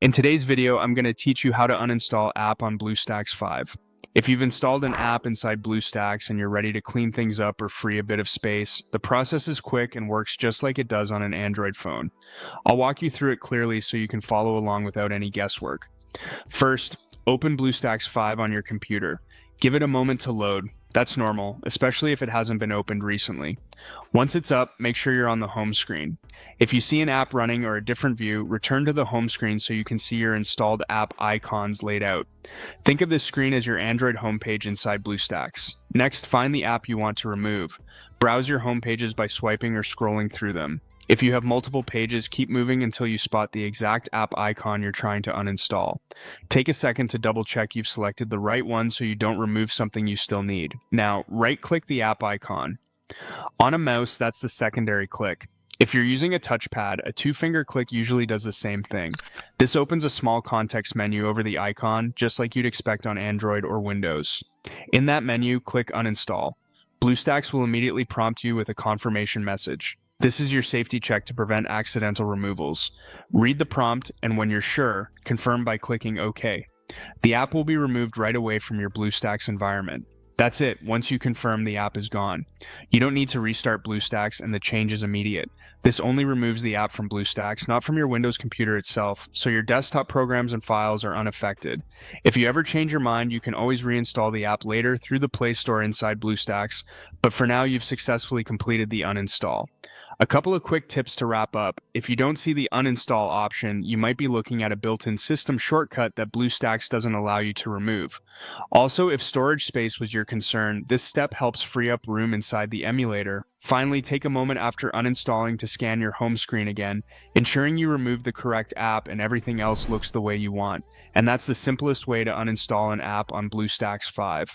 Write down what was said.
In today's video, I'm going to teach you how to uninstall app on Bluestacks 5. If you've installed an app inside Bluestacks and you're ready to clean things up or free a bit of space, the process is quick and works just like it does on an Android phone. I'll walk you through it clearly so you can follow along without any guesswork. First, open Bluestacks 5 on your computer. Give it a moment to load. That's normal, especially if it hasn't been opened recently. Once it's up, make sure you're on the home screen. If you see an app running or a different view, return to the home screen so you can see your installed app icons laid out. Think of this screen as your Android homepage inside Bluestacks. Next, find the app you want to remove. Browse your home pages by swiping or scrolling through them. If you have multiple pages, keep moving until you spot the exact app icon you're trying to uninstall. Take a second to double check you've selected the right one so you don't remove something you still need. Now, right-click the app icon. On a mouse, that's the secondary click. If you're using a touchpad, a two-finger click usually does the same thing. This opens a small context menu over the icon, just like you'd expect on Android or Windows. In that menu, click Uninstall. Bluestacks will immediately prompt you with a confirmation message. This is your safety check to prevent accidental removals. Read the prompt, and when you're sure, confirm by clicking OK. The app will be removed right away from your Bluestacks environment. That's it. Once you confirm, the app is gone. You don't need to restart Bluestacks, and the change is immediate. This only removes the app from Bluestacks, not from your Windows computer itself, so your desktop programs and files are unaffected. If you ever change your mind, you can always reinstall the app later through the Play Store inside Bluestacks, but for now you've successfully completed the uninstall. A couple of quick tips to wrap up. If you don't see the uninstall option, you might be looking at a built-in system shortcut that Bluestacks doesn't allow you to remove. Also, if storage space was your concern, this step helps free up room inside the emulator. Finally, take a moment after uninstalling to scan your home screen again, ensuring you remove the correct app and everything else looks the way you want. And that's the simplest way to uninstall an app on Bluestacks 5.